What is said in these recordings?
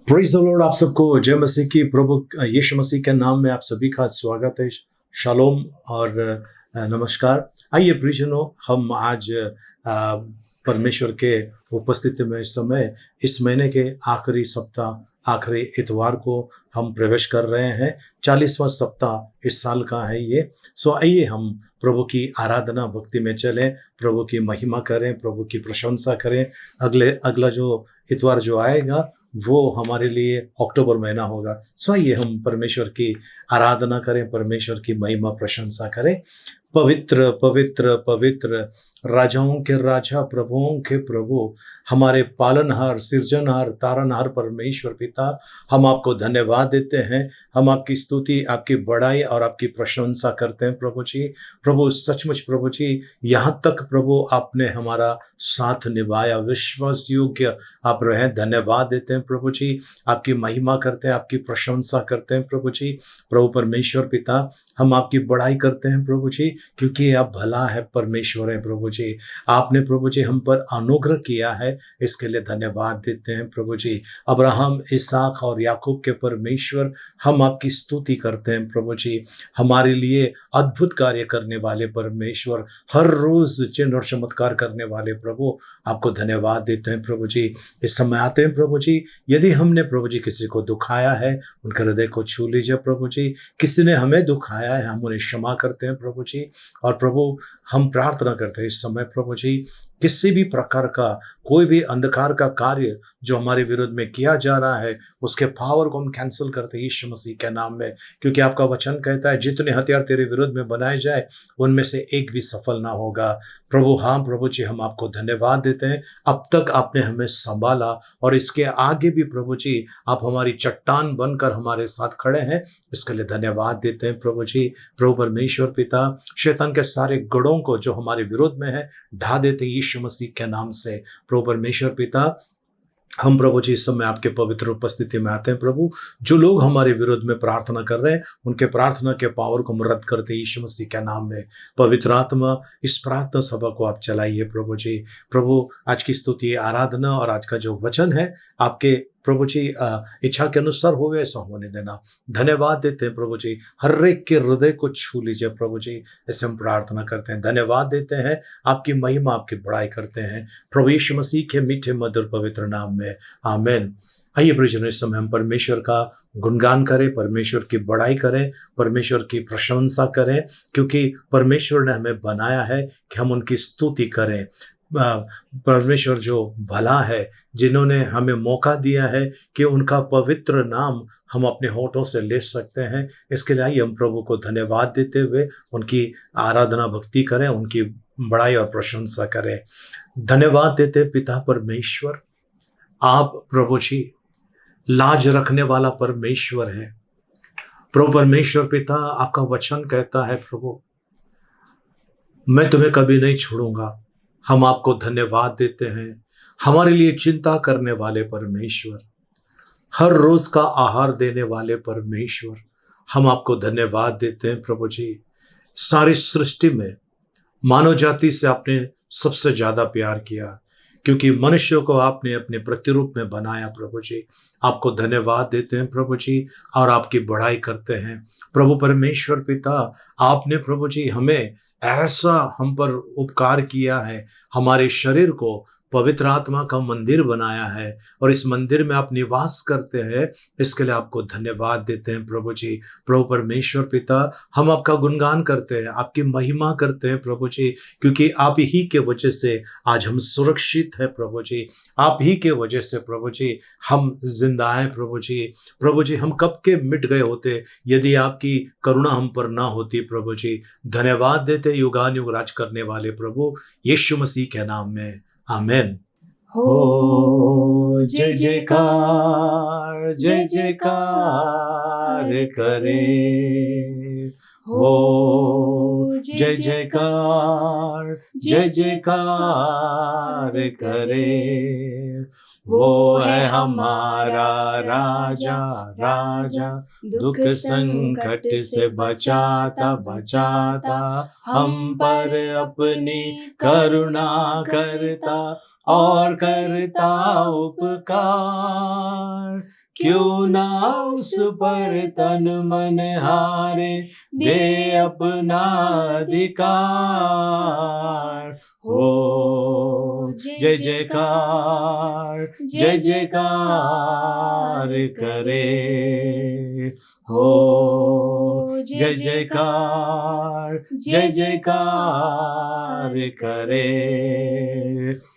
Praise the Lord. आप सबको जय मसीह की। प्रभु यीशु मसीह के नाम में आप सभी का स्वागत है। शालोम और नमस्कार। आइए प्रियजनों, हम आज परमेश्वर के उपस्थिति में इस समय इस महीने के आखिरी सप्ताह, आखिरी इतवार को हम प्रवेश कर रहे हैं। 40वां सप्ताह इस साल का है ये। सो आइए हम प्रभु की आराधना भक्ति में चलें, प्रभु की महिमा करें, प्रभु की प्रशंसा करें। अगला जो इतवार जो आएगा वो हमारे लिए अक्टूबर महीना होगा। सो आइए हम परमेश्वर की आराधना करें, परमेश्वर की महिमा प्रशंसा करें। पवित्र पवित्र पवित्र, राजाओं के राजा, प्रभुओं के प्रभु, हमारे पालनहार, सृजनहार, तारनहार परमेश्वर पिता, हम आपको धन्यवाद देते हैं। हम आपकी स्तुति, आपकी बड़ाई और आपकी प्रशंसा करते हैं प्रभु जी। प्रभु सचमुच प्रभु जी, यहाँ तक प्रभु आपने हमारा साथ निभाया, विश्वास योग्य आप रहे। धन्यवाद देते हैं प्रभु जी, आपकी महिमा करते हैं, आपकी प्रशंसा करते हैं प्रभु जी। प्रभु परमेश्वर पिता, हम आपकी बड़ाई करते हैं प्रभु जी, क्योंकि आप भला है परमेश्वर है प्रभु जी। आपने प्रभु जी हम पर अनुग्रह किया है, इसके लिए धन्यवाद देते हैं प्रभु जी। अब्राहम, इसहाक और याकूब के परमेश्वर, हम आपकी स्तुति करते हैं प्रभु जी। हमारे लिए अद्भुत कार्य करने वाले परमेश्वर, हर रोज चिन्ह और चमत्कार करने वाले प्रभु, आपको धन्यवाद देते हैं प्रभु जी। इस समय आते हैं प्रभु जी, यदि हमने प्रभु जी किसी को दुखाया है, उनके हृदय को छू लीजिए प्रभु जी। किसी ने हमें दुखाया है, हम उन्हें क्षमा करते हैं प्रभु जी। और प्रभु, हम प्रार्थना करते हैं इस समय प्रभु जी, किसी भी प्रकार का कोई भी अंधकार का कार्य जो हमारे विरुद्ध में किया जा रहा है, उसके पावर को हम कैंसिल करते हैं यीशु मसीह के नाम में। क्योंकि आपका वचन कहता है, जितने हथियार तेरे विरुद्ध में बनाए जाए, उनमें से एक भी सफल ना होगा। प्रभु, हाँ प्रभु जी, हम आपको धन्यवाद देते हैं। अब तक आपने हमें संभाला और इसके आगे भी प्रभु जी, आप हमारी चट्टान बनकर हमारे साथ खड़े हैं, इसके लिए धन्यवाद देते हैं प्रभु जी। प्रभु परमेश्वर पिता, शैतान के सारे गढ़ों को जो हमारे विरोध में है, ढा देते हैं यीशु मसीह के नाम से। प्रभु परमेश्वर पिता, हम प्रभु जी इस समय आपके पवित्र उपस्थिति में आते हैं प्रभु। जो लोग हमारे विरुद्ध में प्रार्थना कर रहे हैं, उनके प्रार्थना के पावर को हम रद्द करते हैं यीशु मसीह के नाम में। पवित्र आत्मा, इस प्रार्थना सभा को आप चलाइए प्रभु जी। प्रभु, आज की स्तुति, आराधना और आज का जो वचन है, आपके प्रभु जी इच्छा के अनुसार हो ऐसा होने देना। धन्यवाद देते हैं प्रभु जी, हर एक के हृदय को छू लीजिए प्रभु जी, ऐसे हम प्रार्थना करते हैं। धन्यवाद देते हैं, आपकी महिमा, आपकी बड़ाई करते हैं प्रभु यीशु मसीह के मीठे मधुर पवित्र नाम में, आमीन। आइए प्रियजनों, इस समय हम परमेश्वर का गुणगान करें, परमेश्वर की बड़ाई करें, परमेश्वर की प्रशंसा करें, क्योंकि परमेश्वर ने हमें बनाया है कि हम उनकी स्तुति करें। परमेश्वर जो भला है, जिन्होंने हमें मौका दिया है कि उनका पवित्र नाम हम अपने होठों से ले सकते हैं, इसके लिए हम प्रभु को धन्यवाद देते हुए उनकी आराधना भक्ति करें, उनकी बड़ाई और प्रशंसा करें। धन्यवाद देते पिता परमेश्वर, आप प्रभु जी लाज रखने वाला परमेश्वर है। प्रभु परमेश्वर पिता, आपका वचन कहता है प्रभु, मैं तुम्हें कभी नहीं छोड़ूंगा। हम आपको धन्यवाद देते हैं, हमारे लिए चिंता करने वाले परमेश्वर, हर रोज का आहार देने वाले परमेश्वर, हम आपको धन्यवाद देते हैं प्रभु जी। सारी सृष्टि में मानव जाति से आपने सबसे ज्यादा प्यार किया, क्योंकि मनुष्यों को आपने अपने प्रतिरूप में बनाया प्रभु जी। आपको धन्यवाद देते हैं प्रभु जी और आपकी बड़ाई करते हैं। प्रभु परमेश्वर पिता, आपने प्रभु जी हमें ऐसा हम पर उपकार किया है, हमारे शरीर को पवित्र आत्मा का मंदिर बनाया है और इस मंदिर में आप निवास करते हैं, इसके लिए आपको धन्यवाद देते हैं प्रभु जी। प्रभु परमेश्वर पिता, हम आपका गुणगान करते हैं, आपकी महिमा करते हैं प्रभु जी, क्योंकि आप ही के वजह से आज हम सुरक्षित हैं प्रभु जी। आप ही के वजह से प्रभु जी हम जिंदा हैं प्रभु जी। प्रभु जी, हम कब के मिट गए होते यदि आपकी करुणा हम पर ना होती प्रभु जी। धन्यवाद देते युगान युग राज करने वाले प्रभु यीशु मसीह के नाम में, आमीन। हो जय जयकार, जय जयकार करे, हो जय जयकार, जय जयकार करे। वो है हमारा राजा, राजा, दुख संकट से बचाता बचाता, हम पर अपनी करुणा करता, और करता उपकार। क्यों ना उस पर तन मन हारे, दे अपना अधिकार। हो जय जयकार, जय जयकार करे। हो जय जयकार, जय जयकार करे।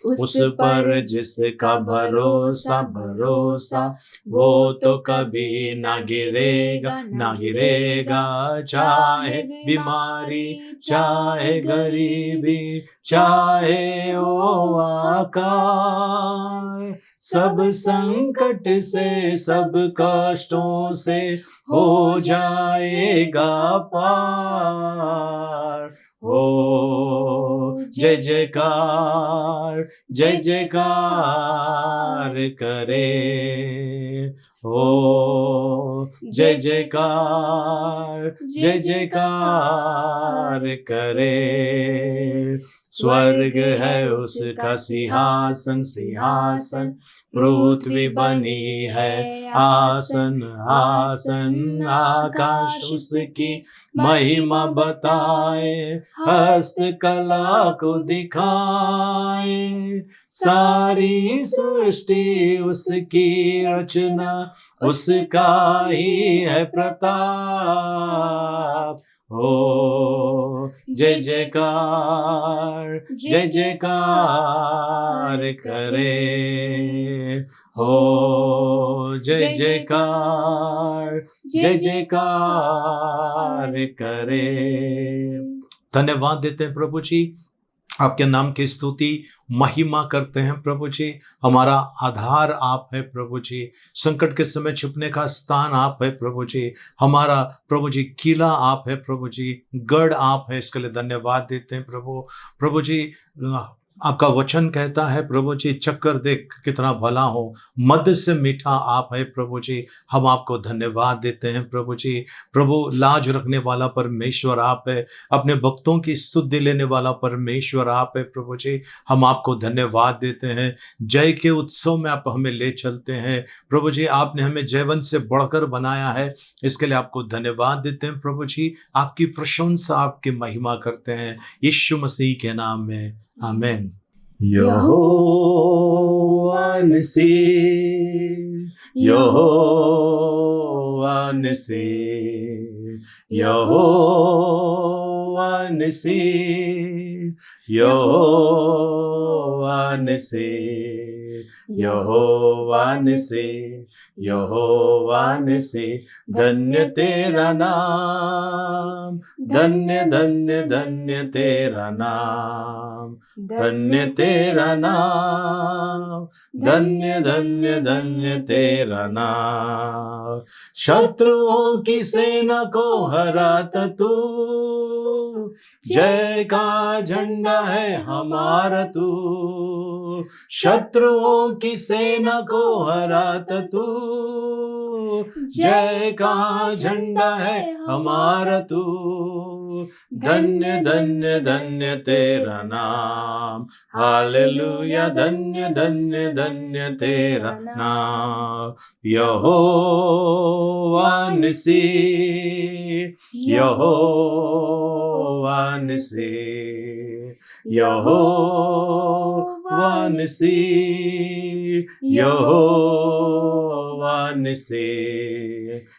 उस पर जिसका भरोसा भरोसा, वो तो कभी ना गिरेगा ना गिरेगा। चाहे बीमारी, चाहे गरीबी, चाहे ओ आकार, सब संकट से सब कष्टों से हो जाएगा पार। हो जय जयकार, जय जयकार करे। हो जय जयकार, जय जयकार करे। स्वर्ग है उसका सिंहासन सिंहासन, पृथ्वी बनी है आसन आसन। आकाश उसकी महिमा बताए, हस्तकला को दिखाए। सारी सृष्टि उसकी रचना, उसका ही है प्रताप। हो जय जयकार, जय जयकार करे। हो जय जयकार, जय जयकार करे। धन्यवाद देते हैं प्रभु जी, आपके नाम की स्तुति महिमा करते हैं प्रभु जी। हमारा आधार आप है प्रभु जी, संकट के समय छुपने का स्थान आप है प्रभु जी। हमारा प्रभु जी किला आप है प्रभु जी, गढ़ आप है, इसके लिए धन्यवाद देते हैं प्रभु। प्रभु जी आपका वचन कहता है प्रभु जी, चक्कर देख कितना भला हो, मध्य से मीठा आप है प्रभु जी। हम आपको धन्यवाद देते हैं प्रभु जी। प्रभु लाज रखने वाला परमेश्वर आप है, अपने भक्तों की सुधि लेने वाला परमेश्वर आप है प्रभु जी। हम आपको धन्यवाद देते हैं। जय के उत्सव में आप हमें ले चलते हैं प्रभु जी। आपने हमें जयवंत से बढ़कर बनाया है, इसके लिए आपको धन्यवाद देते हैं प्रभु जी। आपकी प्रशंसा, आपकी महिमा करते हैं यीशु मसीह के नाम में, आमीन। यहोवा निसी, यहोवा निसी, यहोवा निसी, यहोवा निसी, यहोवा निसी, यहोवा निसी। धन्य तेरा नाम, धन्य धन्य धन्य तेरा नाम, धन्य तेरा नाम, धन्य धन्य धन्य तेरा नाम। शत्रुओं की सेना को हराता तू, जय का झंडा है हमारा तू। शत्रुओं की सेना को हराता तू, जय का झंडा है हमारा तू। धन्य धन्य धन्य तेरा नाम, हालेलुया। धन्य धन्य धन्य तेरा नाम। यहोवा निसी, यहोवा निसी, यहोवा निसी, यहोवा निसी,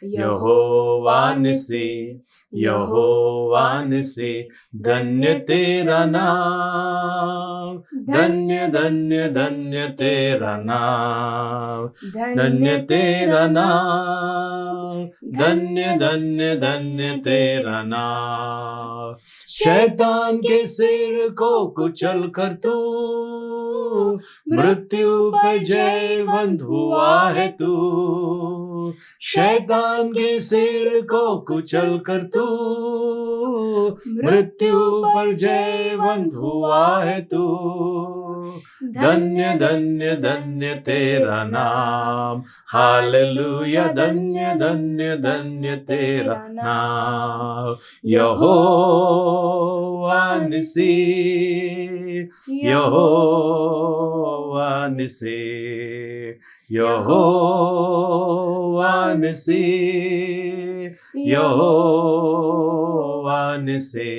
यहोवा निसी, यहोवा निसी। धन्य तेरा नाम, धन्य धन्य धन्य तेरा नाम, धन्य तेरा नाम, धन्य धन्य धन्य तेरा नाम। शैतान के सिर को कुचल कर तू, मृत्यु पर जयवंत हुआ है तू। शैतान के सिर को कुचल कर तू, मृत्यु पर जयवंत हुआ है तू। धन्य धन्य धन्य तेरा नाम, हालेलुया। धन्य धन्य धन्य तेरा नाम। यहोवा निसी, यहोवा निसी, यहोवा निसी, यहोवा निसी,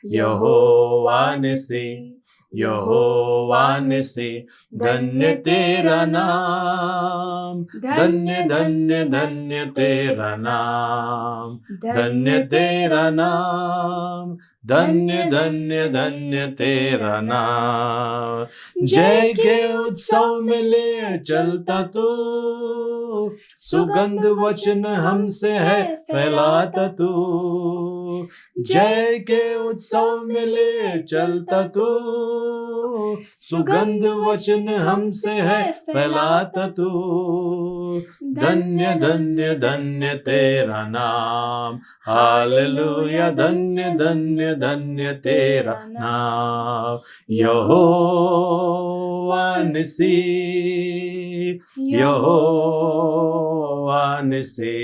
यहोवा निसी, यहोवा निसी। धन्य तेरा नाम, धन्य धन्य धन्य तेरा नाम, धन्य तेरा नाम, धन्य धन्य धन्य तेरा नाम। जय के उत्सव में ले चलता तू, सुगंध वचन हमसे है फैलाता तू। जय के उत्सव में ले चलता तू, सुगंध वचन हमसे है फैलाता तू। धन्य धन्य धन्य तेरा नाम, हालेलुया। धन्य धन्य धन्य तेरा नाम, यहोवा निसी, यहोवा निसी,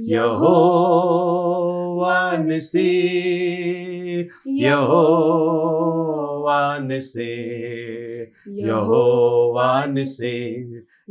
यहोवा निसी, यहोवा निसी, यहोवा निसी,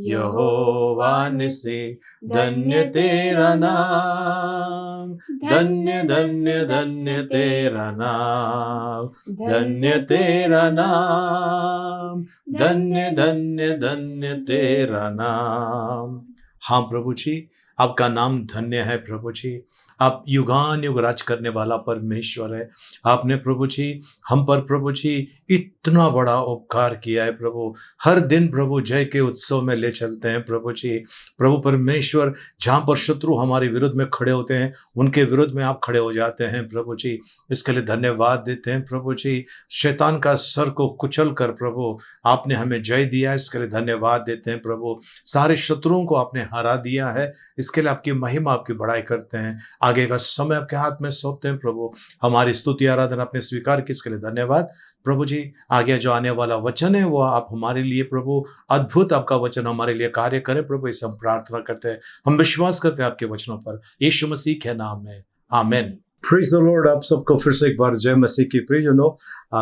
यहोवा निसी। धन्य तेरा नाम, धन्य धन्य धन्य तेरा नाम, धन्य तेरा नाम, धन्य धन्य धन्य तेरा नाम। हाँ प्रभु जी, आपका नाम धन्य है प्रभु जी। आप युगान युग राज करने वाला परमेश्वर है। आपने प्रभु जी हम पर प्रभु जी इतना बड़ा उपकार किया है प्रभु। हर दिन प्रभु जय के उत्सव में ले चलते हैं प्रभु जी। प्रभु परमेश्वर, जहाँ पर शत्रु हमारे विरुद्ध में खड़े होते हैं, उनके विरुद्ध में आप खड़े हो जाते हैं प्रभु जी। इसके लिए धन्यवाद देते हैं प्रभु जी। शैतान का सर को कुचल कर प्रभु आपने हमें जय दिया, इसके लिए धन्यवाद देते हैं प्रभु। सारे शत्रुओं को आपने हरा दिया है, इसके लिए आपकी महिमा, आपकी बड़ाई करते हैं। आगे का समय आपके हाथ में सौंपते हैं प्रभु। हमारी स्तुति आराधना आपने स्वीकार की, इसके लिए धन्यवाद प्रभु जी। आगे जो आने वाला वचन है वो आप हमारे लिए प्रभु अद्भुत, आपका वचन हमारे लिए कार्य करें प्रभु, इसे हम प्रार्थना करते हैं। हम विश्वास करते हैं आपके वचनों पर, यीशु मसीह के नाम में, आमीन। Praise the Lord. आप सबको फिर से एक बार जय मसीह की। प्रियजनों,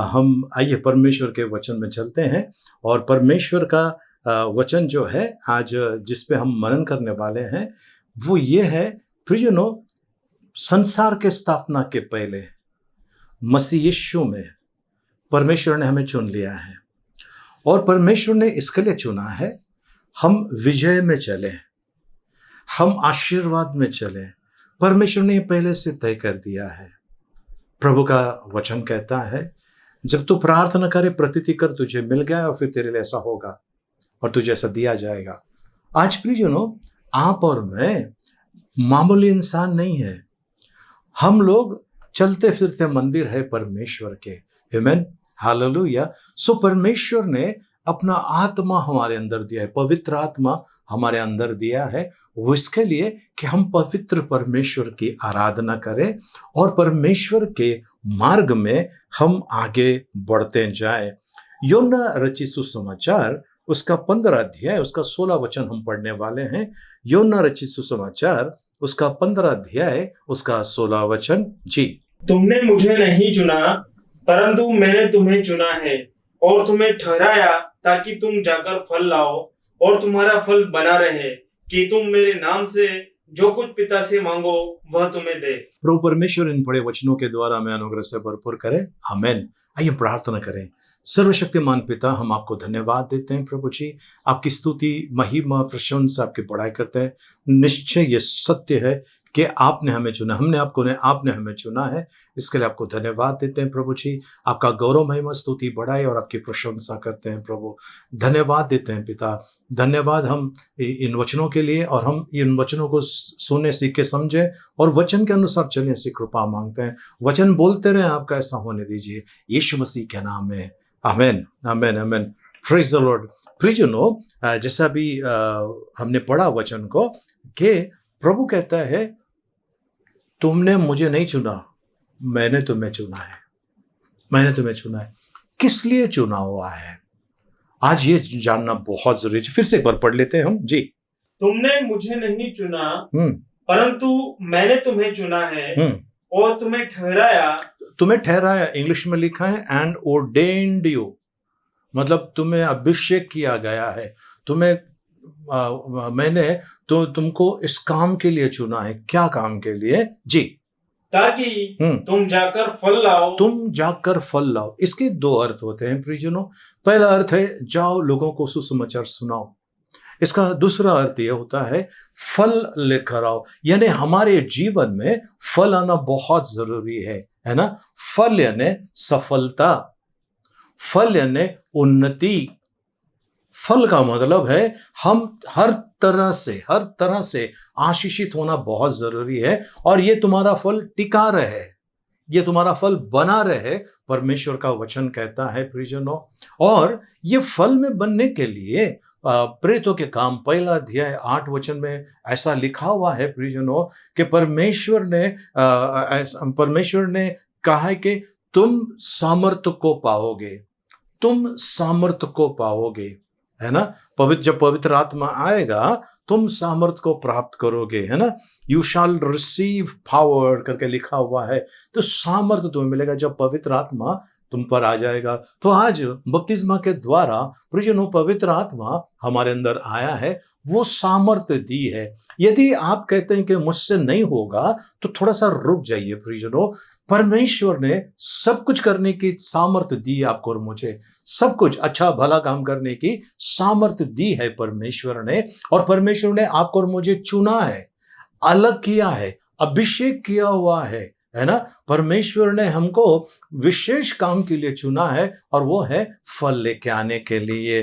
हम आइए परमेश्वर के वचन में चलते हैं। और परमेश्वर का वचन जो है आज जिस पे हम मनन करने वाले हैं वो ये है प्रियजनों, संसार के स्थापना के पहले मसीह यीशु में परमेश्वर ने हमें चुन लिया है। और परमेश्वर ने इसके लिए चुना है हम विजय में चले, हम आशीर्वाद में चले। परमेश्वर ने पहले से तय कर दिया है। प्रभु का वचन कहता है, जब तू प्रार्थना करे प्रतीति कर, तुझे मिल गया और फिर तेरे लिए ऐसा होगा और तुझे ऐसा दिया जाएगा। आज प्रियजनों, आप और मैं मामूली इंसान नहीं है। हम लोग चलते फिरते मंदिर है परमेश्वर के। आमीन, हालेलुया। सो परमेश्वर ने अपना आत्मा हमारे अंदर दिया है, पवित्र आत्मा हमारे अंदर दिया है, वो इसके लिए कि हम पवित्र परमेश्वर की आराधना करें और परमेश्वर के मार्ग में हम आगे बढ़ते जाएं। योना रचित सुसमाचार उसका 15 अध्याय उसका 16 वचन हम पढ़ने वाले हैं। योना रचित सुसमाचार उसका 15 अध्याय उसका 16 वचन। जी। तुमने मुझे नहीं चुना परंतु मैंने तुम्हें चुना है और तुम्हें ठहराया ताकि तुम जाकर फल लाओ और तुम्हारा फल बना रहे, कि तुम मेरे नाम से जो कुछ पिता से मांगो वह तुम्हें दे। प्रभु परमेश्वर इन बड़े वचनों के द्वारा हमें अनुग्रह से भरपूर करे, आमीन। आइए प्रार्थना करें। सर्वशक्तिमान पिता, हम आपको धन्यवाद देते हैं प्रभु जी। आपकी स्तुति, महिमा, प्रशंसा, आपकी बड़ाई करते हैं। निश्चय ये सत्य है कि आपने हमें चुना, आपने हमें चुना है। इसके लिए आपको धन्यवाद देते हैं प्रभु जी। आपका गौरव, महिमा, स्तुति, बड़ाई और आपकी प्रशंसा करते हैं प्रभु। धन्यवाद देते हैं पिता। धन्यवाद हम इन वचनों के लिए, और हम इन वचनों को सुने, सीखे, समझे और वचन के अनुसार चलने ऐसी कृपा मांगते हैं। वचन बोलते रहे, आपका ऐसा होने दीजिए, यीशु मसीह के नाम में, आमीन, आमीन, आमीन। Praise the Lord. प्रियजनों, जैसा भी हमने पढ़ा वचन को कि प्रभु कहता है, तुमने मुझे नहीं चुना, मैंने तुम्हें चुना है, मैंने तुम्हें चुना है। किस लिए चुना हुआ है, आज ये जानना बहुत जरूरी है। फिर से एक बार पढ़ लेते हैं हम। जी। तुमने मुझे नहीं चुना परंतु मैंने तुम्हें चुना है और तुम्हें ठहराया। तुम्हें ठहराया, इंग्लिश में लिखा है एंड ordained you, मतलब तुम्हें अभिषेक किया गया है, तुम्हें मैंने तो तुमको इस काम के लिए चुना है। क्या काम के लिए जी? ताकि हम्म तुम जाकर फल लाओ। तुम जाकर फल लाओ। इसके दो अर्थ होते हैं प्रियजनों। पहला अर्थ है जाओ लोगों को सुसमाचार सुनाओ। इसका दूसरा अर्थ यह होता है फल लेकर आओ, यानी हमारे जीवन में फल आना बहुत जरूरी है ना। फल यानी सफलता, फल यानी उन्नति। फल का मतलब है हम हर तरह से आशीषित होना बहुत जरूरी है, और ये तुम्हारा फल टिका रहे, ये तुम्हारा फल बना रहे, परमेश्वर का वचन कहता है प्रियजनों। और ये फल में बनने के लिए प्रेरितों के काम पहला अध्याय 8 वचन में ऐसा लिखा हुआ है प्रियजनों कि परमेश्वर ने कहा है कि तुम सामर्थ्य को पाओगे, तुम सामर्थ्य को पाओगे, है ना। जब पवित्र आत्मा आएगा तुम सामर्थ्य को प्राप्त करोगे, है ना। यू शैल रिसीव पावर करके लिखा हुआ है। तो सामर्थ्य तुम्हें मिलेगा जब पवित्र आत्मा तुम पर आ जाएगा। तो आज बपतिस्मा के द्वारा प्रियजनों पवित्र आत्मा हमारे अंदर आया है, वो सामर्थ्य दी है। यदि आप कहते हैं कि मुझसे नहीं होगा तो थोड़ा सा रुक जाइए प्रियजनों। परमेश्वर ने सब कुछ करने की सामर्थ्य दी आपको और मुझे, सब कुछ अच्छा भला काम करने की सामर्थ्य दी है परमेश्वर ने। और परमेश्वर ने आपको और मुझे चुना है, अलग किया है, अभिषेक किया हुआ है ना। परमेश्वर ने हमको विशेष काम के लिए चुना है, और वो है फल लेके आने के लिए।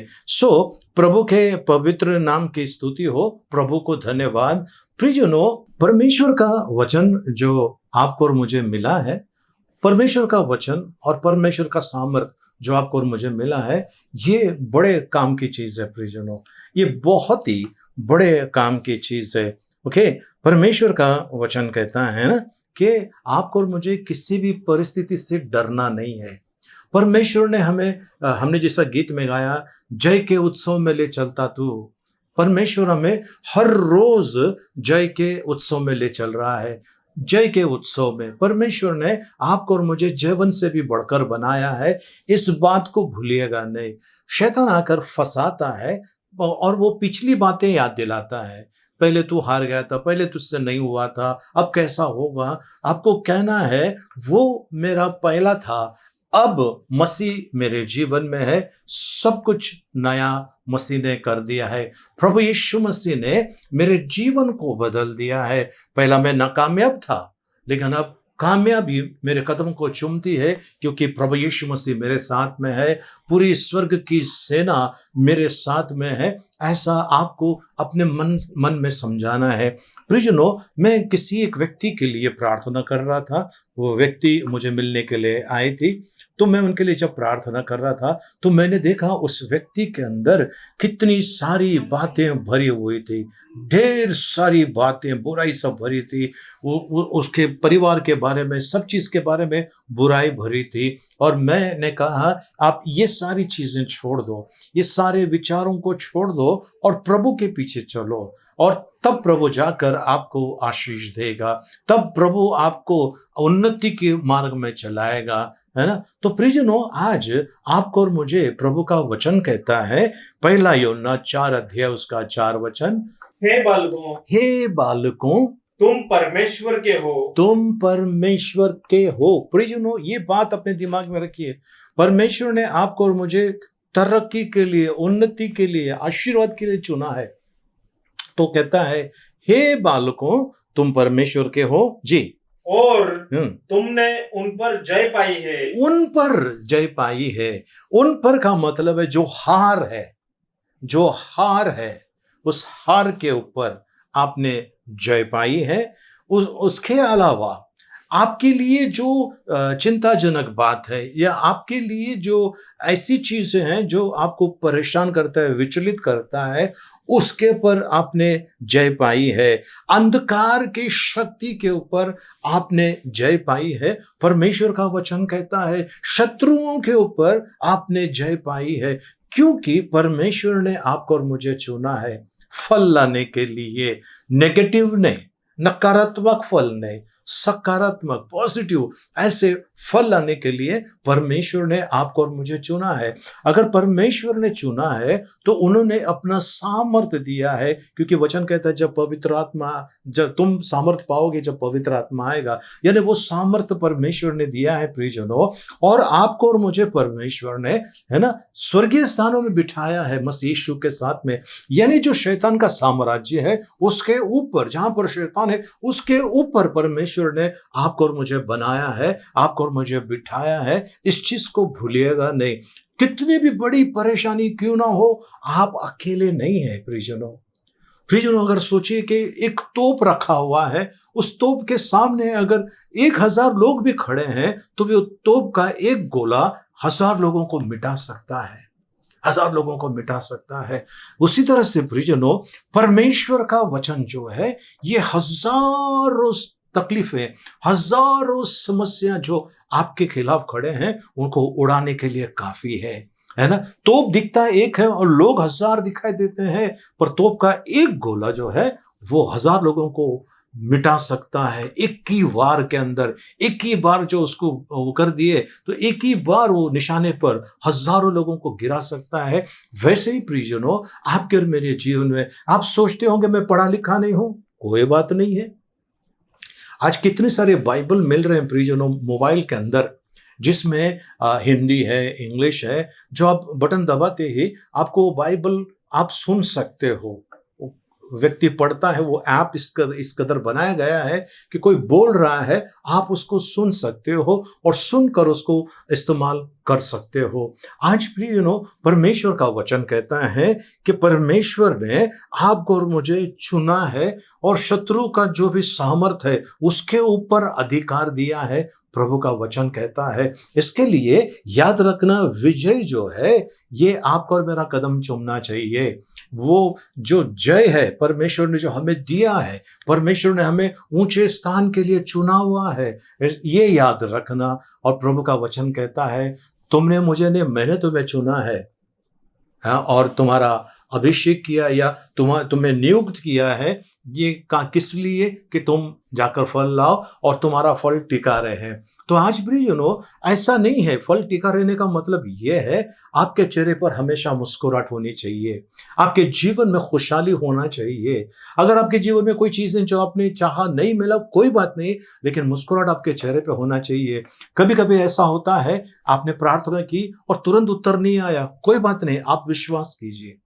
प्रभु के पवित्र नाम की स्तुति हो, प्रभु को धन्यवाद। प्रियजनों परमेश्वर का वचन जो आपको और मुझे मिला है, परमेश्वर का वचन और परमेश्वर का सामर्थ जो आपको और मुझे मिला है, ये बड़े काम की चीज है प्रियजनों, ये बहुत ही बड़े काम की चीज है। ओके, परमेश्वर का वचन कहता है ना कि आपको और मुझे किसी भी परिस्थिति से डरना नहीं है। परमेश्वर ने हमने जैसा गीत में गाया, जय के उत्सव में ले चलता तू। परमेश्वर हमें हर रोज जय के उत्सव में ले चल रहा है। जय के उत्सव में परमेश्वर ने आपको और मुझे जीवन से भी बढ़कर बनाया है, इस बात को भूलिएगा नहीं। शैतान आकर फंसाता है और वो पिछली बातें याद दिलाता है, पहले तू हार गया था, पहले तुझसे नहीं हुआ था, अब कैसा होगा। आपको कहना है वो मेरा पहला था, अब मसीह मेरे जीवन में है, सब कुछ नया मसीह ने कर दिया है। प्रभु यीशु मसीह ने मेरे जीवन को बदल दिया है। पहला मैं नाकामयाब था, लेकिन अब कामयाबी मेरे कदम को चूमती है, क्योंकि प्रभु यीशु मसीह मेरे साथ में है, पूरी स्वर्ग की सेना मेरे साथ में है। ऐसा आपको अपने मन में समझाना है। प्रियजनों, मैं किसी एक व्यक्ति के लिए प्रार्थना कर रहा था, वो व्यक्ति मुझे मिलने के लिए आई थी। तो मैं उनके लिए जब प्रार्थना कर रहा था तो मैंने देखा उस व्यक्ति के अंदर कितनी सारी बातें भरी हुई थी, ढेर सारी बातें, बुराई सब भरी थी। उसके परिवार के बारे में, सब चीज के बारे में बुराई भरी थी। और मैंने कहा आप ये सारी चीजें छोड़ दो, ये सारे विचारों को छोड़ दो और प्रभु के पीछे चलो, और तब प्रभु जाकर आपको आशीष देगा, तब प्रभु आपको उन्नति के मार्ग में चलाएगा, है ना। तो प्रियजनों, आज आपको और मुझे प्रभु का वचन कहता है, पहला यूहन्ना 4 अध्याय उसका 4 वचन, हे बालकों तुम परमेश्वर के हो, तुम परमेश्वर के हो। प्रियजनों, ये बात अपने दिमाग में रखिए। परमेश्वर ने आपको और मुझे तरक्की के लिए, उन्नति के लिए, आशीर्वाद के लिए चुना है। तो कहता है, हे बालकों तुम परमेश्वर के हो जी, और तुमने उन पर जय पाई है। उन पर जय पाई है। उन पर का मतलब है जो हार है, जो हार है, उस हार के ऊपर आपने जय पाई है। उसके अलावा आपके लिए जो चिंताजनक बात है, या आपके लिए जो ऐसी चीजें हैं जो आपको परेशान करता है, विचलित करता है, उसके पर आपने जय पाई है। अंधकार की शक्ति के ऊपर आपने जय पाई है। परमेश्वर का वचन कहता है शत्रुओं के ऊपर आपने जय पाई है, क्योंकि परमेश्वर ने आपको और मुझे चुना है फल लाने के लिए। नेगेटिव नकारात्मक फल नहीं, सकारात्मक पॉजिटिव ऐसे फल लाने के लिए परमेश्वर ने आपको और मुझे चुना है। अगर परमेश्वर ने चुना है तो उन्होंने अपना सामर्थ्य दिया है, क्योंकि वचन कहता है जब पवित्र आत्मा, जब तुम सामर्थ्य पाओगे जब पवित्र आत्मा आएगा, यानी वो सामर्थ्य परमेश्वर ने दिया है प्रियजनों। और आपको और मुझे परमेश्वर ने, है ना, स्वर्गीय स्थानों में बिठाया है मसीह यीशु के साथ में। यानी जो शैतान का साम्राज्य है उसके ऊपर, जहां पर शैतान है उसके ऊपर परमेश्वर ने आपको और मुझे बनाया है, आपको और मुझे बिठाया है। इस चीज को भूलिएगा नहीं। कितनी भी बड़ी परेशानी क्यों ना हो, आप अकेले नहीं है प्रियजनों। प्रियजनों, अगर सोचिए कि एक तोप रखा हुआ है, उस तोप के सामने अगर 1000 लोग भी खड़े हैं तो वो तोप का एक गोला 1000 लोगों को मिटा सकता है, 1000 लोगों को मिटा सकता है। उसी तरह से प्रियजनों, परमेश्वर का वचन जो है ये हजारों तकलीफें, हजारों समस्या जो आपके खिलाफ खड़े हैं उनको उड़ाने के लिए काफी है ना। तोप दिखता एक है और लोग 1000 दिखाई देते हैं, पर तोप का एक गोला जो है वो 1000 लोगों को मिटा सकता है एक ही वार के अंदर। एक ही बार जो उसको वो कर दिए तो एक ही बार वो निशाने पर हजारों लोगों को गिरा सकता है। वैसे ही प्रियजनों, आपके और मेरे जीवन में आप सोचते होंगे मैं पढ़ा लिखा नहीं हूं, कोई बात नहीं है। आज कितने सारे बाइबल मिल रहे हैं प्रियजनों मोबाइल के अंदर, जिसमें हिंदी है, इंग्लिश है, जो आप बटन दबाते ही आपको बाइबल आप सुन सकते हो। व्यक्ति पढ़ता है, वो ऐप इस कदर बनाया गया है कि कोई बोल रहा है आप उसको सुन सकते हो और सुनकर उसको इस्तेमाल कर सकते हो। आज प्रियजनों, परमेश्वर का वचन कहता है कि परमेश्वर ने आपको और मुझे चुना है और शत्रु का जो भी सामर्थ है उसके ऊपर अधिकार दिया है, प्रभु का वचन कहता है। इसके लिए याद रखना, विजय जो है ये आपको और मेरा कदम चूमना चाहिए। वो जो जय है परमेश्वर ने जो हमें दिया है, परमेश्वर ने हमें ऊंचे स्थान के लिए चुना हुआ है, ये याद रखना। और प्रभु का वचन कहता है तुमने मुझे नहीं, मैंने तुम्हें चुना है, हाँ, और तुम्हारा अभिषेक किया या तुम्हें नियुक्त किया है, ये किस लिए कि तुम जाकर फल लाओ और तुम्हारा फल टिका रहे। तो आज प्रियजनों, ऐसा नहीं है, फल टिका रहने का मतलब यह है आपके चेहरे पर हमेशा मुस्कुराहट होनी चाहिए, आपके जीवन में खुशहाली होना चाहिए। अगर आपके जीवन में कोई चीजें जो आपने चाहा नहीं मिला, कोई बात नहीं, लेकिन मुस्कुराहट आपके चेहरे पर होना चाहिए। कभी कभी ऐसा होता है आपने प्रार्थना की और तुरंत उत्तर नहीं आया, कोई बात नहीं, आप विश्वास कीजिए,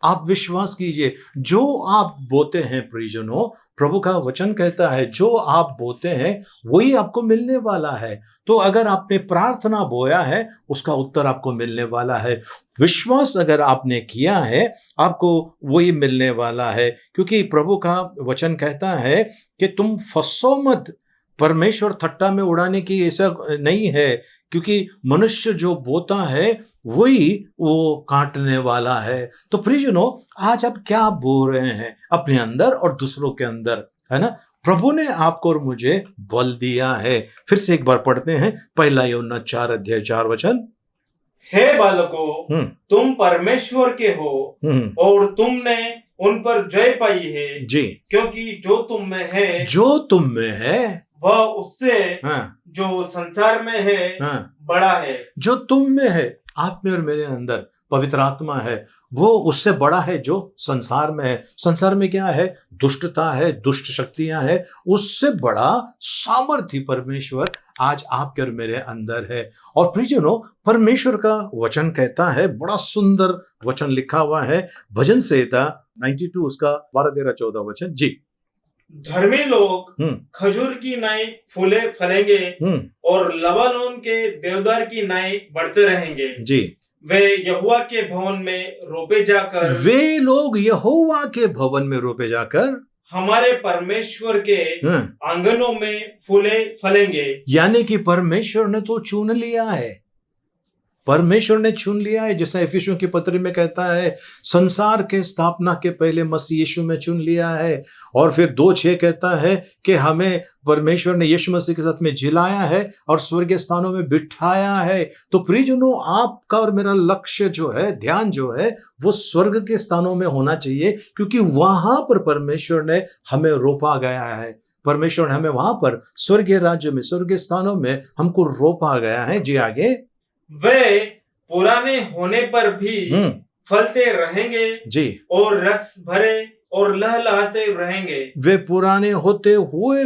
आप विश्वास कीजिए। जो आप बोते हैं प्रियजनों, प्रभु का वचन कहता है जो आप बोते हैं वही आपको मिलने वाला है। तो अगर आपने प्रार्थना बोया है उसका उत्तर आपको मिलने वाला है। विश्वास अगर आपने किया है आपको वही मिलने वाला है, क्योंकि प्रभु का वचन कहता है कि तुम फंसो मत। परमेश्वर ठट्टा में उड़ाने की ऐसा नहीं है, क्योंकि मनुष्य जो बोता है वही वो काटने वाला है। तो प्रियजनों, आज आप क्या बो रहे हैं अपने अंदर और दूसरों के अंदर, है ना। प्रभु ने आपको और मुझे बल दिया है। फिर से एक बार पढ़ते हैं, 1 यूहन्ना 4:4। हे बालकों, तुम परमेश्वर के हो और तुमने उन पर जय पाई है जी, क्योंकि जो तुम में है वह उससे जो संसार में है बड़ा है। जो तुम में है, आप में और मेरे अंदर पवित्र आत्मा है, वो उससे बड़ा है जो संसार में है। संसार में क्या है? दुष्टता है, दुष्ट शक्तियां है, उससे बड़ा सामर्थ्य परमेश्वर आज आपके और मेरे अंदर है। और प्रियजनों, परमेश्वर का वचन कहता है, बड़ा सुंदर वचन लिखा हुआ है भजन संहिता 92 उसका 12-13-14 जी। धर्मी लोग खजूर की नाई फूले फलेंगे और लबानोन के देवदार की नाई बढ़ते रहेंगे जी। वे यहोवा के भवन में रोपे जाकर हमारे परमेश्वर के आंगनों में फूले फलेंगे। यानी कि परमेश्वर ने तो चुन लिया है, परमेश्वर ने चुन लिया है, जैसा इफिसियों की पत्री में कहता है, संसार के स्थापना के पहले मसीह यीशु में चुन लिया है। और फिर 2:6 कहता है कि हमें परमेश्वर ने यीशु मसीह के साथ में जिलाया है और स्वर्गीय स्थानों में बिठाया है। तो प्रियजनों, आपका और मेरा लक्ष्य जो है, ध्यान जो है, वो स्वर्ग के स्थानों में होना चाहिए, क्योंकि वहां पर परमेश्वर ने हमें रोपा गया है। परमेश्वर ने हमें वहां पर स्वर्गीय राज्य में, स्वर्गीय स्थानों में हमको रोपा गया है। जी आगे। वे पुराने होने पर भी फलते रहेंगे जी, और रस भरे और लहलहाते रहेंगे। वे पुराने होते हुए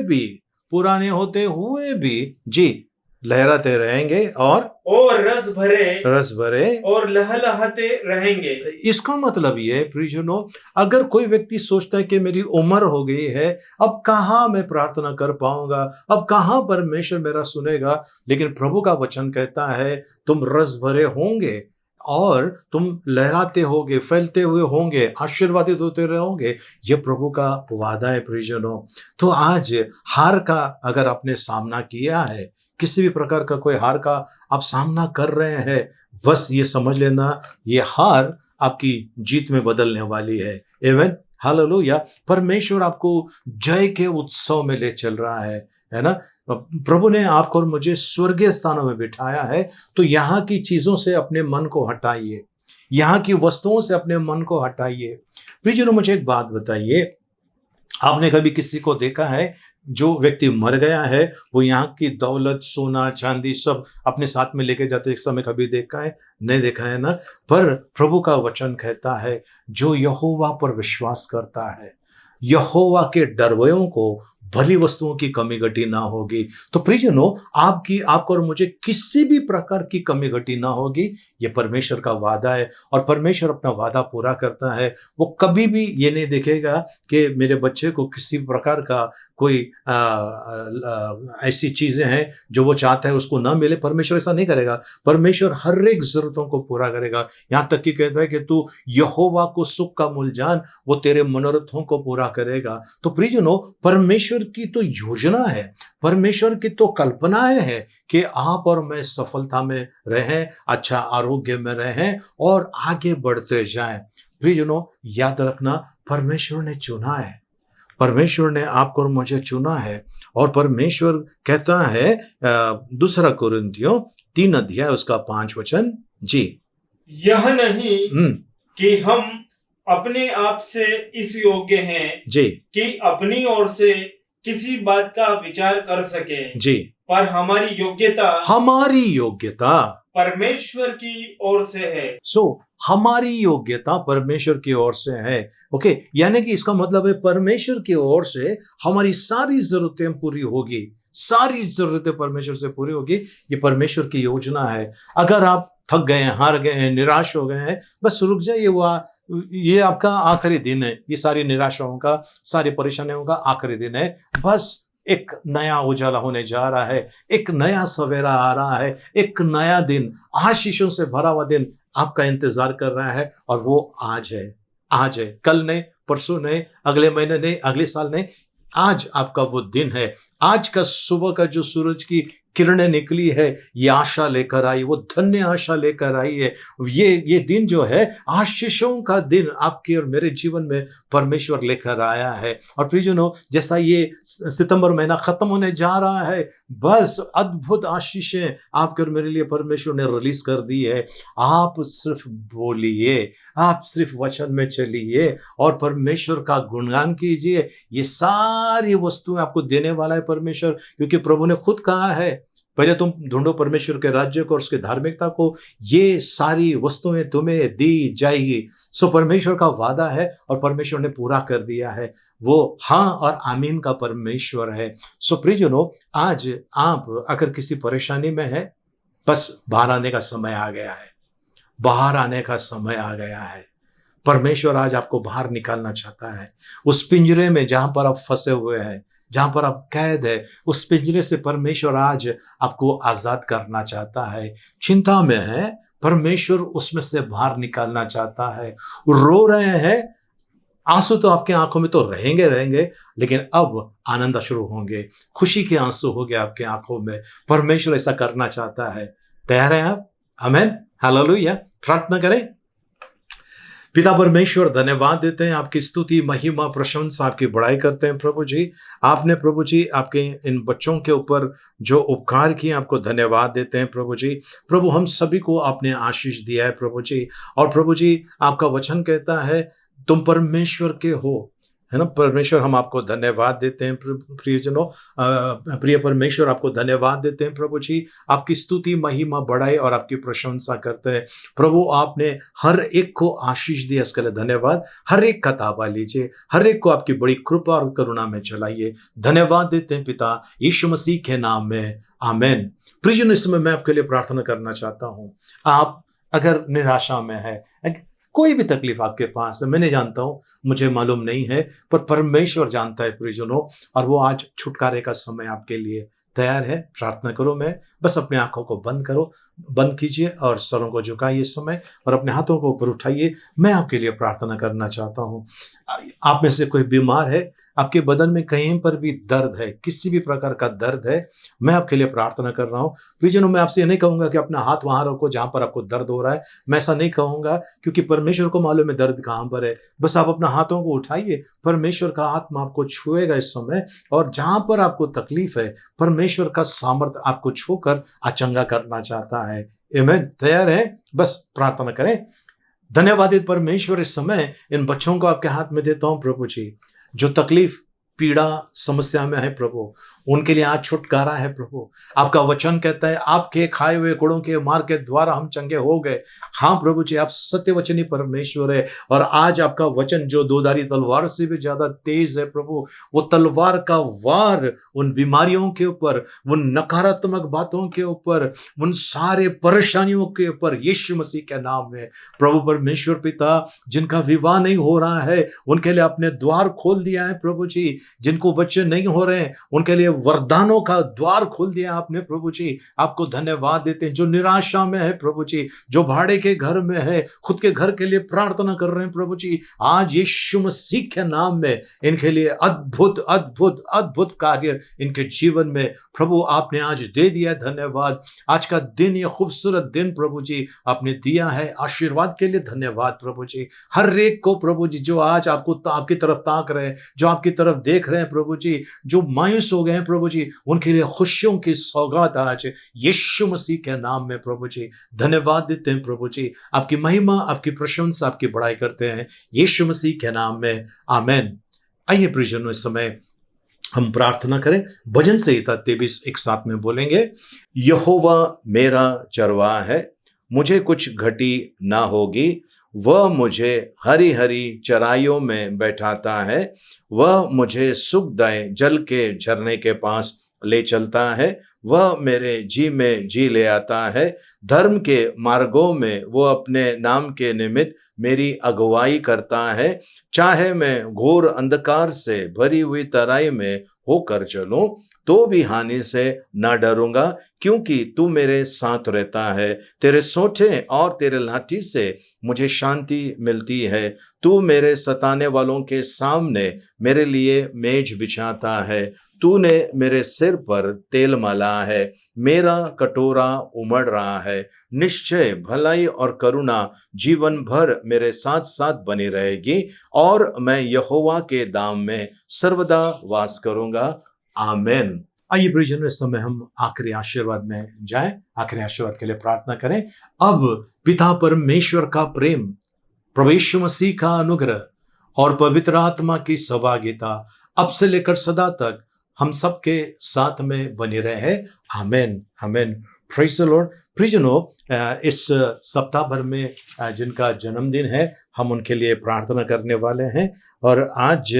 भी जी लहराते रहेंगे और रस भरे और लहलहाते रहेंगे। इसका मतलब ये है प्रियजनों, अगर कोई व्यक्ति सोचता है कि मेरी उम्र हो गई है, अब कहाँ मैं प्रार्थना कर पाऊंगा, अब कहाँ परमेश्वर मेरा सुनेगा, लेकिन प्रभु का वचन कहता है तुम रस भरे होंगे और तुम लहराते होगे, फैलते हुए होंगे, आशीर्वादित होते रहोगे। ये प्रभु का वादा है प्रियजनों। तो आज हार का अगर आपने सामना किया है, किसी भी प्रकार का कोई हार का आप सामना कर रहे हैं, बस ये समझ लेना, ये हार आपकी जीत में बदलने वाली है। आमीन, हालेलुया। परमेश्वर आपको जय के उत्सव में ले चल रहा है ना। प्रभु ने आपको और मुझे स्वर्गीय स्थानों में बिठाया है। तो यहाँ की चीजों से अपने मन को हटाइए, यहाँ की वस्तुओं से अपने मन को हटाइए। प्रियजनों, मुझे एक बात बताइए, आपने कभी किसी को देखा है, जो व्यक्ति मर गया है, वो यहाँ की दौलत, सोना चांदी सब अपने साथ में लेके जाते एक समय कभी देखा है? नहीं देखा है ना। पर प्रभु का वचन कहता है, जो यहोवा पर विश्वास करता है, यहोवा के डरवयों को भली वस्तुओं की कमी घटी ना होगी। तो प्रियजनों, आपको और मुझे किसी भी प्रकार की कमी घटी ना होगी, ये परमेश्वर का वादा है। और परमेश्वर अपना वादा पूरा करता है। वो कभी भी ये नहीं देखेगा कि मेरे बच्चे को किसी प्रकार का कोई ऐसी चीजें हैं जो वो चाहता है उसको ना मिले। परमेश्वर ऐसा नहीं करेगा। परमेश्वर हर एक जरूरतों को पूरा करेगा। यहाँ तक कि कहता है कि तू यहोवा को सुख का मूल जान, वो तेरे मनोरथों को पूरा करेगा। तो प्रियजनों, परमेश्वर की तो योजना है, परमेश्वर की तो कल्पनाएं हैं कि आप और मैं सफलता में रहें, अच्छा आरोग्य में रहें और आगे बढ़ते जाएं। प्रियजनों, याद रखना, परमेश्वर ने चुना है, परमेश्वर ने आपको और मुझे चुना है। और परमेश्वर कहता है 2 कुरिन्थियों 3 उसका 5 जी, यह नहीं कि हम अपने आप से इस योग्य हैं जी कि अपनी ओर से किसी बात का विचार कर सके जी, पर हमारी योग्यता परमेश्वर की ओर से है। हमारी योग्यता परमेश्वर की ओर से है। ओके, यानी कि इसका मतलब है परमेश्वर की ओर से हमारी सारी जरूरतें पूरी होगी, सारी जरूरतें परमेश्वर से पूरी होगी। ये परमेश्वर की योजना है। अगर आप थक गए हैं, हार गए हैं, निराश हो गए हैं, बस रुक जाइए। ये आपका आखिरी दिन है। ये सारी निराशाओं का, सारी परेशानियों का आखिरी दिन है। बस एक नया उजाला होने जा रहा है, एक नया सवेरा आ रहा है, एक नया दिन, आशीषों से भरा हुआ दिन आपका इंतजार कर रहा है। और वो आज है, कल नहीं, परसों नहीं, अगले महीने नहीं, अगले साल नहीं, आज आपका वो दिन है। आज का सुबह का जो सूरज की किरणें निकली है, ये आशा लेकर आई, वो धन्य आशा लेकर आई है। ये दिन जो है, आशीषों का दिन आपके और मेरे जीवन में परमेश्वर लेकर आया है। और प्रियजनों, जैसा ये सितंबर महीना खत्म होने जा रहा है, बस अद्भुत आशीषें आपके और मेरे लिए परमेश्वर ने रिलीज कर दी है। आप सिर्फ बोलिए, आप सिर्फ वचन में चलिए और परमेश्वर का गुणगान कीजिए। ये सारी वस्तुएं आपको देने वाला है परमेश्वर, क्योंकि प्रभु ने खुद कहा है, पहले तुम ढूंढो परमेश्वर के राज्य को और उसके धार्मिकता को, ये सारी वस्तुएं तुम्हें दी जाएगी। सो परमेश्वर का वादा है और परमेश्वर ने पूरा कर दिया है। वो हाँ और आमीन का परमेश्वर है। सो प्रियजनों, आज आप अगर किसी परेशानी में है, बस बाहर आने का समय आ गया है, बाहर आने का समय आ गया है। परमेश्वर आज आपको बाहर निकालना चाहता है। उस पिंजरे में जहां पर आप फंसे हुए हैं, जहां पर आप कैद है, उस पिंजरे से परमेश्वर आज आपको आजाद करना चाहता है। चिंता में है, परमेश्वर उसमें से बाहर निकालना चाहता है। रो रहे हैं, आंसू तो आपके आंखों में तो रहेंगे, लेकिन अब आनंद शुरू होंगे, खुशी के आंसू होंगे आपके आंखों में। परमेश्वर ऐसा करना चाहता है। तैयार हैं आप? आमीन। हालेलुया। प्रार्थना करें। पिता परमेश्वर, धन्यवाद देते हैं, आपकी स्तुति, महिमा, प्रशंसा, आपकी बड़ाई करते हैं प्रभु जी। आपने प्रभु जी आपके इन बच्चों के ऊपर जो उपकार किए, आपको धन्यवाद देते हैं प्रभु जी। प्रभु, हम सभी को आपने आशीष दिया है प्रभु जी। और प्रभु जी, आपका वचन कहता है तुम परमेश्वर के हो, है ना परमेश्वर। हम आपको धन्यवाद देते हैं प्रियजनों, प्रिय परमेश्वर, आपको धन्यवाद देते हैं प्रभु जी। आपकी स्तुति, महिमा, बड़ाई और आपकी प्रशंसा करते हैं प्रभु। आपने हर एक को आशीष दिया, इसके लिए धन्यवाद। हर एक का ताबा लीजिए, हर एक को आपकी बड़ी कृपा और करुणा में चलाइए। धन्यवाद देते हैं पिता यीशु मसीह के नाम में, आमीन। प्रियजनों, इस समय मैं आपके लिए प्रार्थना करना चाहता हूं। आप अगर निराशा में है, कोई भी तकलीफ आपके पास है, मैं नहीं जानता हूं, मुझे मालूम नहीं है, पर परमेश्वर जानता है प्रियजनों, और वो आज छुटकारे का समय आपके लिए तैयार है। प्रार्थना करो, मैं बस अपने आंखों को बंद कीजिए और सरों को झुकाइए इस समय और अपने हाथों को ऊपर उठाइए। मैं आपके लिए प्रार्थना करना चाहता हूं। आप में से कोई बीमार है, आपके बदन में कहीं पर भी दर्द है, किसी भी प्रकार का दर्द है, मैं आपके लिए प्रार्थना कर रहा हूं। प्रियजनों, मैं आपसे ये नहीं कहूंगा कि अपना हाथ वहां रखो जहां पर आपको दर्द हो रहा है, मैं ऐसा नहीं कहूंगा, क्योंकि परमेश्वर को मालूम है दर्द कहां पर है। बस आप अपना हाथों को उठाइए, परमेश्वर का आत्मा आपको छुएगा इस समय, और जहां पर आपको तकलीफ है, परमेश्वर का सामर्थ्य आपको छूकर अचंगा करना चाहता है। आमीन। तैयार है? बस प्रार्थना करें। धन्यवादित परमेश्वर, इस समय इन बच्चों को आपके हाथ में देता हूं प्रभु जी। जो तकलीफ, पीड़ा, समस्या में है प्रभु, उनके लिए आज छुटकारा है प्रभु। आपका वचन कहता है आपके खाए हुए कुड़ों के मार के द्वारा हम चंगे हो गए। हाँ प्रभु जी, आप सत्य वचनी परमेश्वर है, और आज आपका वचन जो दोधारी तलवार से भी ज्यादा तेज है प्रभु, वो तलवार का वार उन बीमारियों के ऊपर, उन नकारात्मक बातों के ऊपर, उन सारे परेशानियों के ऊपर यीशु मसीह के नाम में प्रभु परमेश्वर पिता, जिनका विवाह नहीं हो रहा है उनके लिए आपने द्वार खोल दिया है प्रभु जी। जिनको बच्चे नहीं हो रहे हैं उनके लिए वरदानों का द्वार खोल दिया आपने प्रभु जी। आपको धन्यवाद देते हैं। जो निराशा में है प्रभु जी, जो भाड़े के घर में है, खुद के घर के लिए प्रार्थना कर रहे हैं प्रभु जी, आज यीशु मसीह के नाम में इनके लिए अद्भुत अद्भुत अद्भुत कार्य इनके जीवन में प्रभु आपने आज दे दिया। धन्यवाद। आज का दिन, ये खूबसूरत दिन प्रभु जी आपने दिया है, आशीर्वाद के लिए धन्यवाद प्रभु जी। हर एक को प्रभु जी जो आज आपकी तरफ ताक रहे हैं, जो आपकी तरफ देख रहे हैं प्रभु जी, जो मायूस हो गए हैं प्रभु जी, उनके लिए खुशियों की सौगात आज यीशु मसीह के नाम में प्रभु जी धन्यवाद देते हैं प्रभु जी। आपकी महिमा, आपकी प्रशंसा, आपकी बड़ाई करते हैं यीशु मसीह के नाम में, आमीन। आइए प्रियजनों, इस समय हम प्रार्थना करें। भजन संहिता 23 एक साथ में बोलेंगे। यहोवा मेरा चरवाहा है, मुझे कुछ घटी ना होगी। वह मुझे हरी हरी चराइयों में बैठाता है। वह मुझे सुखदायक जल के झरने के पास ले चलता है। वह मेरे जी में जी ले आता है। धर्म के मार्गों में वो अपने नाम के निमित्त मेरी अगुवाई करता है। चाहे मैं घोर अंधकार से भरी हुई तराई में होकर चलूं तो भी हानि से न डरूंगा, क्योंकि तू मेरे साथ रहता है। तेरे सोंठे और तेरे लाठी से मुझे शांति मिलती है। तू मेरे सताने वालों के सामने मेरे लिए मेज बिछाता है। तूने मेरे सिर पर तेल मला है। मेरा कटोरा उमड़ रहा है। निश्चय भलाई और करुणा जीवन भर मेरे साथ साथ बनी रहेगी, और मैं यहोवा के धाम में सर्वदा वास करूंगा, आमीन। आइए प्रियजनों, इस समय हम आखिरी आशीर्वाद में जाएं। आखिरी आशीर्वाद के लिए प्रार्थना करें। अब पिता परमेश्वर का प्रेम, प्रभु यीशु मसीह का अनुग्रह और पवित्र आत्मा की सहभागिता अब से लेकर सदा तक हम सबके साथ में बनी रहे, आमीन, आमीन। Praise the Lord. प्रियजनों, इस सप्ताह भर में जिनका जन्मदिन है हम उनके लिए प्रार्थना करने वाले हैं। और आज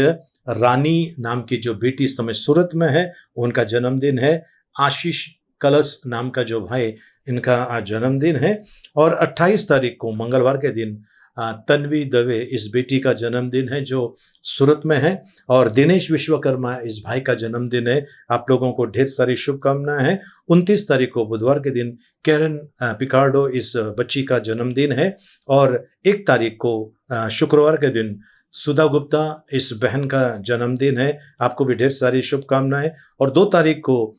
रानी नाम की जो बेटी इस समय सूरत में है, उनका जन्मदिन है। आशीष कलश नाम का जो भाई, इनका आज जन्मदिन है। और 28 तारीख को मंगलवार के दिन तन्वी दवे इस बेटी का जन्मदिन है जो सूरत में है। और दिनेश विश्वकर्मा इस भाई का जन्मदिन है। आप लोगों को ढेर सारी शुभकामनाएं हैं। 29 तारीख को बुधवार के दिन कैरन पिकार्डो इस बच्ची का जन्मदिन है। और 1 तारीख को शुक्रवार के दिन सुधा गुप्ता, इस बहन का जन्मदिन है, आपको भी ढेर सारी शुभकामनाएं। और 2 तारीख को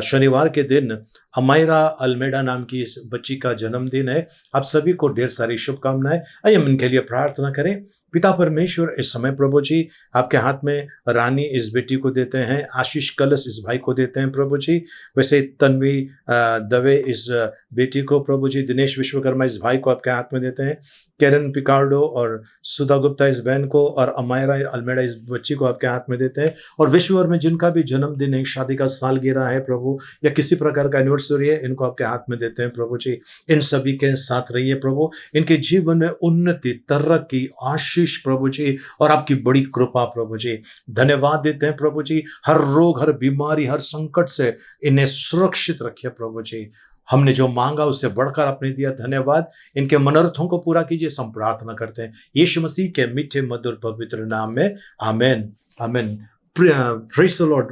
शनिवार के दिन अमायरा अल्मेडा नाम की इस बच्ची का जन्मदिन है। आप सभी को ढेर सारी शुभकामनाएं। आइए हम इनके लिए प्रार्थना करें। पिता परमेश्वर, इस समय प्रभु जी आपके हाथ में रानी इस बेटी को देते हैं, आशीष कलश इस भाई को देते हैं प्रभु जी। वैसे तन्वी दवे इस बेटी को प्रभु जी, दिनेश विश्वकर्मा इस भाई को आपके हाथ में देते हैं, कैरन पिकार्डो और सुधा गुप्ता इस बहन को और अमायरा अल्मेडा इस बच्ची को आपके हाथ में देते हैं। और विश्व भर में जिनका भी जन्मदिन है, शादी का सालगिरह है प्रभु, या किसी प्रकार का एनिवर्सरी है, इनको आपके हाथ में देते हैं प्रभु जी। इन सभी के साथ रहिए प्रभु, इनके जीवन में उन्नति, तरक्की, आशीष प्रभु जी, और आपकी बड़ी कृपा प्रभु जी। धन्यवाद देते हैं प्रभु जी, हर रोग, हर बीमारी, हर संकट से इन्हें सुरक्षित रखिए प्रभु जी। हमने जो मांगा उससे बढ़कर आपने दिया, धन्यवाद। इनके मनोरथों को पूरा कीजिए, हम प्रार्थना करते हैं यीशु मसीह के मीठे मधुर पवित्र नाम में, amen amen. Praise the Lord.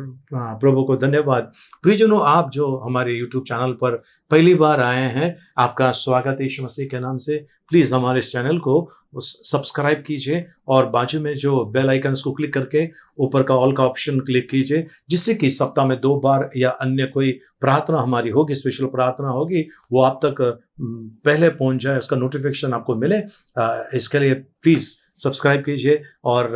प्रभु को धन्यवाद। प्रियजनों, आप जो हमारे YouTube चैनल पर पहली बार आए हैं, आपका स्वागत है यीशु मसीह के नाम से। प्लीज़ हमारे इस चैनल को सब्सक्राइब कीजिए और बाजू में जो बेल आइकन को क्लिक करके ऊपर का ऑल का ऑप्शन क्लिक कीजिए, जिससे कि सप्ताह में 2 बार या अन्य कोई प्रार्थना हमारी होगी, स्पेशल प्रार्थना होगी, वो आप तक पहले पहुंच जाए, उसका नोटिफिकेशन आपको मिले। इसके लिए प्लीज़ सब्सक्राइब कीजिए और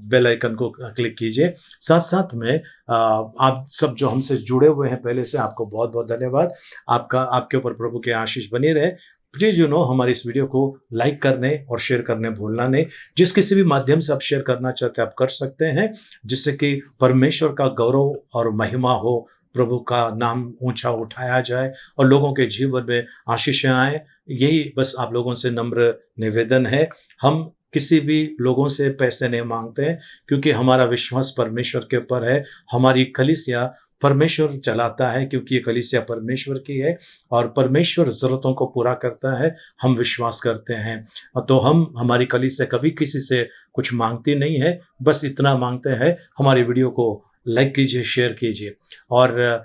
बेल आइकन को क्लिक कीजिए। साथ साथ में आप सब जो हमसे जुड़े हुए हैं पहले से, आपको बहुत बहुत धन्यवाद। आपके ऊपर प्रभु की आशीष बनी रहे। प्रियजनों, हमारी इस वीडियो को लाइक करने और शेयर करने भूलना नहीं। जिस किसी भी माध्यम से आप शेयर करना चाहते हैं आप कर सकते हैं, जिससे कि परमेश्वर का गौरव और महिमा हो, प्रभु का नाम ऊंचा उठाया जाए और लोगों के जीवन में आशीषें आए। यही बस आप लोगों से नम्र निवेदन है। हम किसी भी लोगों से पैसे नहीं मांगते हैं, क्योंकि हमारा विश्वास परमेश्वर के ऊपर है। हमारी कलीसिया परमेश्वर चलाता है, क्योंकि ये कलीसिया परमेश्वर की है और परमेश्वर ज़रूरतों को पूरा करता है, हम विश्वास करते हैं। तो हमारी कलीसिया कभी किसी से कुछ मांगती नहीं है, बस इतना मांगते हैं, हमारी वीडियो को लाइक कीजिए, शेयर कीजिए। और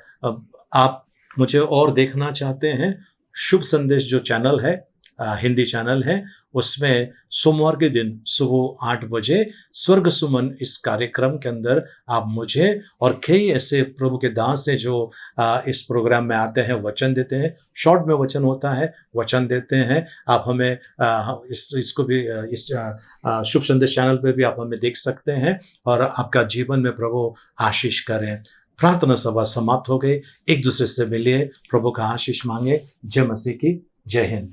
आप मुझे और देखना चाहते हैं, शुभ संदेश जो चैनल है, हिंदी चैनल है, उसमें सोमवार के दिन सुबह 8 बजे स्वर्ग सुमन इस कार्यक्रम के अंदर आप मुझे और कई ऐसे प्रभु के दास हैं जो इस प्रोग्राम में आते हैं, वचन देते हैं। शॉर्ट में वचन होता है, वचन देते हैं। आप हमें इसको भी इस शुभ संदेश चैनल पे भी आप हमें देख सकते हैं और आपका जीवन में प्रभु आशीष करें। प्रार्थना सभा समाप्त हो गई। एक दूसरे से मिलिए, प्रभु का आशीष मांगे। जय मसीह की, जय हिंद।